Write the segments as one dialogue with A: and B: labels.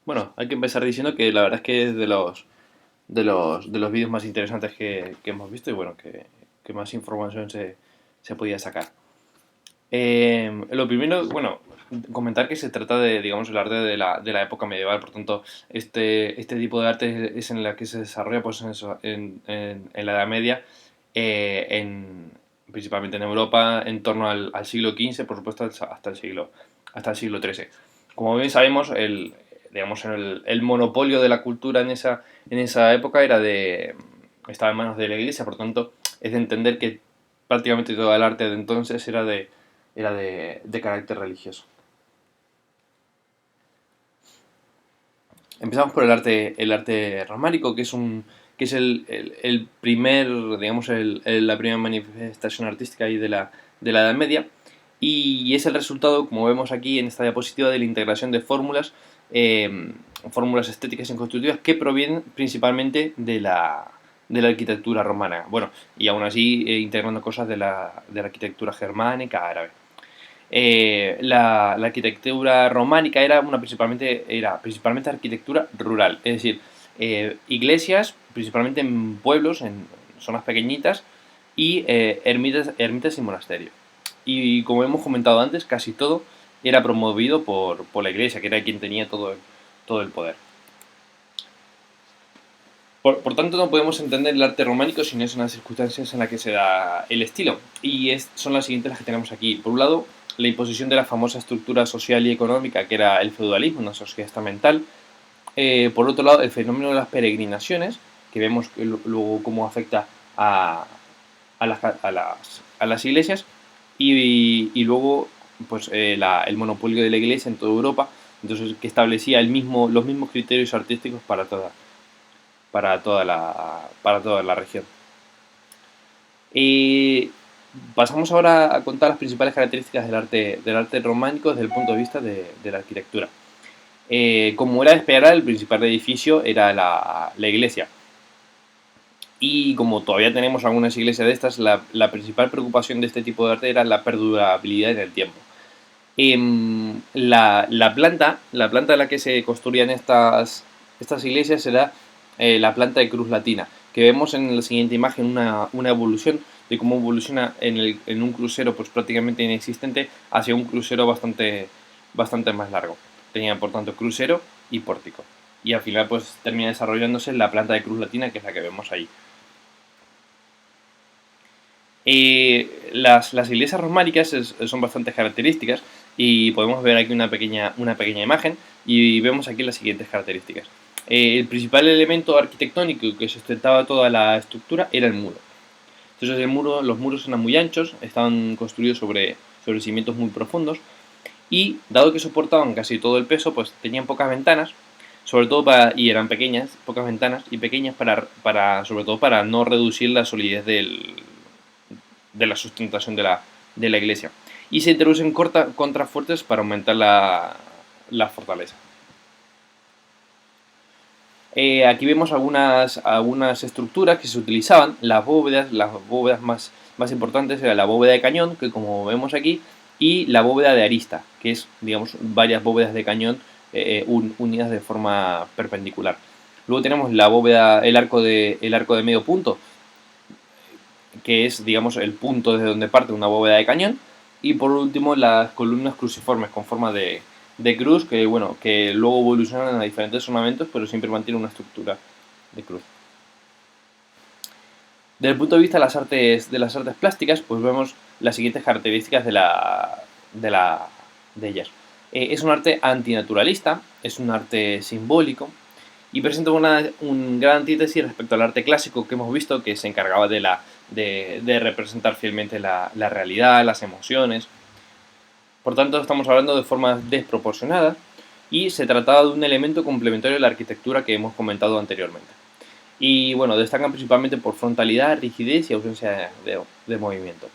A: Bueno, hay que empezar diciendo que la verdad es que es de los vídeos más interesantes que hemos visto y bueno, que más información se podía sacar. Lo primero, bueno, comentar que se trata de, digamos, el arte de la época medieval, por tanto, este tipo de arte es en la que se desarrolla pues, en la Edad Media, principalmente en Europa, en torno al siglo XV, por supuesto, hasta el siglo XIII. Como bien sabemos, digamos, el monopolio de la cultura en esa época estaba en manos de la Iglesia, por tanto, es de entender que prácticamente todo el arte de entonces era de carácter religioso. Empezamos por el arte románico, que es el primer, digamos, la primera manifestación artística ahí de la Edad Media, y es el resultado, como vemos aquí en esta diapositiva, de la integración de fórmulas estéticas y constructivas que provienen principalmente de la arquitectura romana. Bueno, y aún así integrando cosas de la arquitectura germánica, árabe. La arquitectura románica era principalmente arquitectura rural, es decir, iglesias, principalmente en pueblos, en zonas pequeñitas, y ermitas y monasterios. Y como hemos comentado antes, casi todo era promovido por la iglesia, que era quien tenía todo el poder. Por tanto, no podemos entender el arte románico sin es unas circunstancias en las que se da el estilo. Y son las siguientes las que tenemos aquí. Por un lado, la imposición de la famosa estructura social y económica que era el feudalismo, una sociedad estamental. Por otro lado, el fenómeno de las peregrinaciones, que vemos luego cómo afecta a las iglesias. Y luego, pues, el monopolio de la iglesia en toda Europa, entonces que establecía los mismos criterios artísticos para toda la región. Y pasamos ahora a contar las principales características del arte románico desde el punto de vista de la arquitectura. Como era de esperar, el principal edificio era la iglesia. Y como todavía tenemos algunas iglesias de estas, la principal preocupación de este tipo de arte era la perdurabilidad en el tiempo. La planta en la que se construían estas iglesias era la planta de cruz latina, que vemos en la siguiente imagen una evolución de cómo evoluciona en un crucero pues prácticamente inexistente hacia un crucero bastante más largo. Tenía por tanto crucero y pórtico. Y al final pues termina desarrollándose la planta de cruz latina, que es la que vemos ahí. Las iglesias románicas son bastante características y podemos ver aquí una pequeña imagen y vemos aquí las siguientes características. El principal elemento arquitectónico que sustentaba toda la estructura era el muro. Entonces los muros eran muy anchos, estaban construidos sobre cimientos muy profundos y dado que soportaban casi todo el peso, pues tenían pocas ventanas, sobre todo y eran pequeñas, pocas ventanas y pequeñas sobre todo para no reducir la solidez de la sustentación de la iglesia. Y se introducen contrafuertes para aumentar la fortaleza. Aquí vemos algunas estructuras que se utilizaban. Las bóvedas más importantes eran la bóveda de cañón, que como vemos aquí, y la bóveda de arista, que es, digamos, varias bóvedas de cañón unidas de forma perpendicular. Luego tenemos el arco de medio punto, que es, digamos, el punto desde donde parte una bóveda de cañón. Y por último, las columnas cruciformes con forma de cruz, que luego evolucionan a diferentes ornamentos, pero siempre mantienen una estructura de cruz. Desde el punto de vista de las artes plásticas, pues vemos las siguientes características de ellas. Es un arte antinaturalista, es un arte simbólico, y presenta un gran antítesis respecto al arte clásico que hemos visto, que se encargaba de representar fielmente la realidad, las emociones. Por tanto, estamos hablando de formas desproporcionadas y se trataba de un elemento complementario de la arquitectura que hemos comentado anteriormente. Y bueno, destacan principalmente por frontalidad, rigidez y ausencia de movimiento.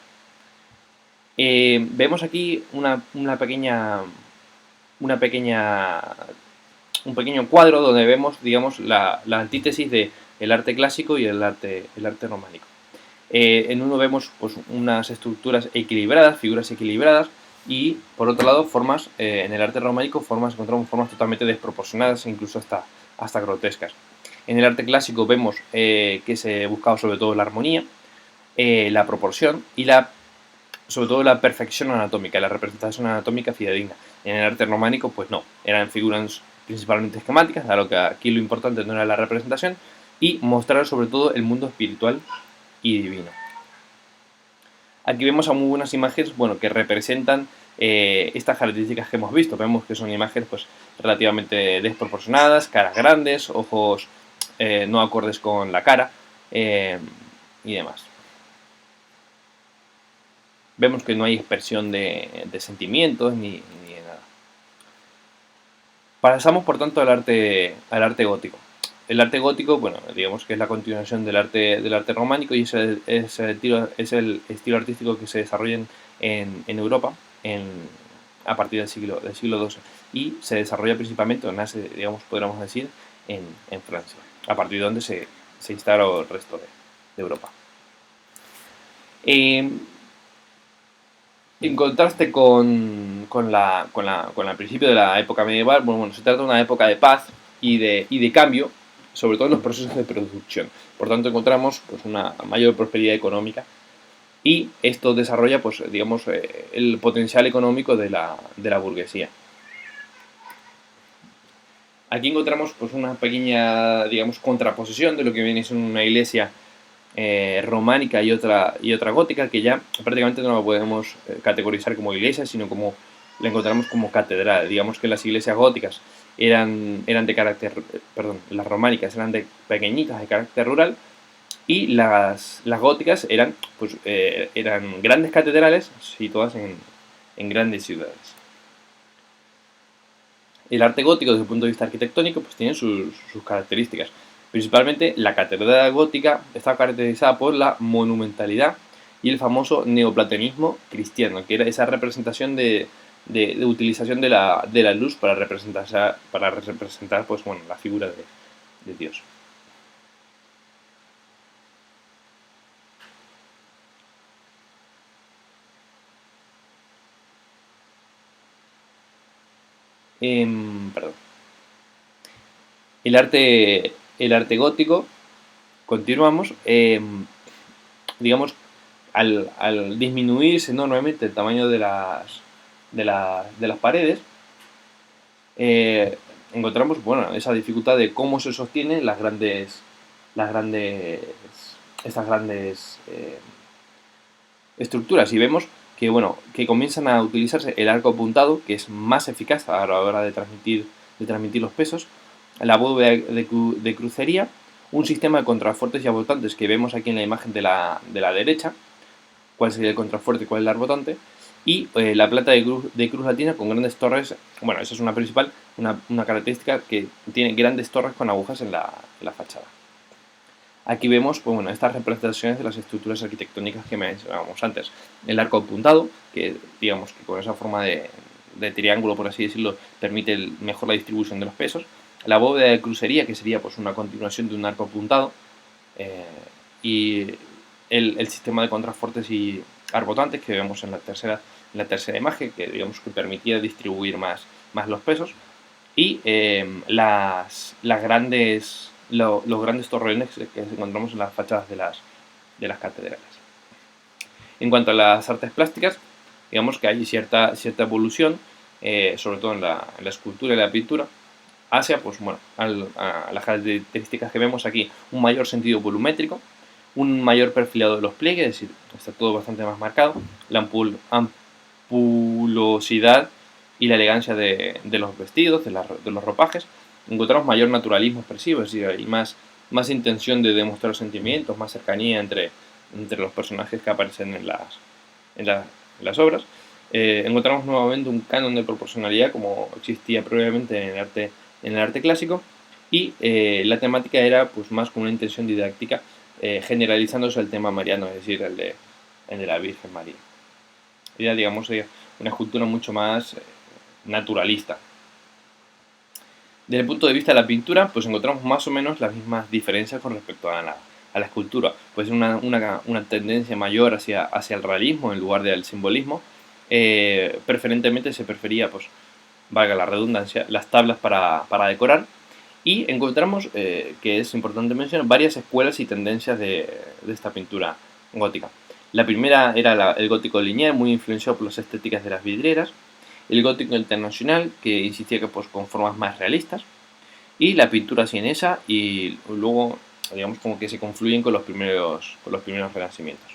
A: Vemos aquí una pequeña un pequeño cuadro donde vemos, digamos, la antítesis de el arte clásico y el arte románico. En uno vemos pues, unas estructuras equilibradas, figuras equilibradas, Y por otro lado, formas, en el arte románico encontramos formas totalmente desproporcionadas e incluso hasta grotescas. En el arte clásico vemos que se buscaba sobre todo la armonía, la proporción y sobre todo la perfección anatómica, la representación anatómica fidedigna. En el arte románico, pues no, eran figuras principalmente esquemáticas, dado que aquí lo importante no era la representación, y mostrar sobre todo el mundo espiritual y divino. Aquí vemos a muy buenas imágenes, bueno, que representan estas características que hemos visto. Vemos que son imágenes pues relativamente desproporcionadas, caras grandes, ojos no acordes con la cara y demás. Vemos que no hay expresión de sentimientos ni de nada. Pasamos por tanto al arte gótico. El arte gótico, bueno, digamos que es la continuación del arte románico y es el estilo artístico que se desarrolla en Europa a partir del siglo XII y se desarrolla principalmente, o nace, digamos, podríamos decir, en Francia, a partir de donde se instaló el resto de Europa. En contraste con el principio de la época medieval, bueno, se trata de una época de paz y de cambio, sobre todo en los procesos de producción. Por tanto, encontramos pues, una mayor prosperidad económica y esto desarrolla, pues, digamos, el potencial económico de la burguesía. Aquí encontramos pues, una pequeña, digamos, contraposición de lo que viene siendo una iglesia románica y otra gótica, que ya prácticamente no la podemos categorizar como iglesia, sino como la encontramos como catedral. Digamos que las iglesias góticas eran de carácter, perdón, las románicas eran de pequeñitas, de carácter rural, y las góticas eran grandes catedrales situadas en grandes ciudades. El arte gótico, desde el punto de vista arquitectónico, pues tiene sus características. Principalmente, la catedral gótica está caracterizada por la monumentalidad y el famoso neoplatonismo cristiano, que era esa representación de utilización de la luz para representar pues, bueno, la figura de Dios. Perdón. El arte gótico, continuamos, digamos, al disminuirse enormemente el tamaño de las paredes, encontramos, bueno, esa dificultad de cómo se sostienen estas grandes estructuras, y vemos que, bueno, que comienzan a utilizarse el arco apuntado, que es más eficaz a la hora de transmitir los pesos, la bóveda de crucería, un sistema de contrafuertes y arbotantes que vemos aquí en la imagen de la derecha, cuál sería el contrafuerte y cuál es el arbotante, y la plata de cruz latina con grandes torres. Bueno, esa es una principal, una característica, que tiene grandes torres con agujas en la fachada. Aquí vemos pues, bueno, estas representaciones de las estructuras arquitectónicas que mencionábamos antes. El arco apuntado, que digamos que con esa forma de triángulo, por así decirlo, permite mejor la distribución de los pesos. La bóveda de crucería, que sería pues, una continuación de un arco apuntado. Y el sistema de contrafuertes y arbotantes que vemos en la tercera imagen, que digamos que permitía distribuir más los pesos. Y los grandes torreones que encontramos en las fachadas de las catedrales. En cuanto a las artes plásticas, digamos que hay cierta evolución, sobre todo en la escultura y la pintura, hacia pues, bueno, a las características que vemos aquí: un mayor sentido volumétrico, un mayor perfilado de los pliegues, es decir, está todo bastante más marcado, la ampulosidad y la elegancia de los vestidos, de los ropajes. Encontramos mayor naturalismo expresivo, es decir, hay más intención de demostrar sentimientos, más cercanía entre los personajes que aparecen en las obras. Encontramos nuevamente un canon de proporcionalidad como existía previamente en el arte clásico, y la temática era pues más con una intención didáctica, generalizándose el tema mariano, es decir, el de la Virgen María. Era, digamos, una escultura mucho más naturalista. Desde el punto de vista de la pintura, pues encontramos más o menos las mismas diferencias con respecto a la escultura. Pues una tendencia mayor hacia el realismo en lugar del simbolismo, preferentemente se prefería, pues, valga la redundancia, las tablas para decorar. Y encontramos, que es importante mencionar, varias escuelas y tendencias de esta pintura gótica. La primera era el gótico lineal, muy influenciado por las estéticas de las vidrieras. El gótico internacional, que insistía que, pues, con formas más realistas. Y la pintura sienesa, y luego, digamos, como que se confluyen con los primeros renacimientos.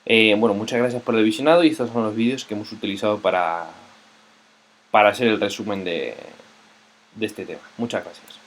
A: Bueno, muchas gracias por el visionado, y estos son los vídeos que hemos utilizado para hacer el resumen de este tema. Muchas gracias.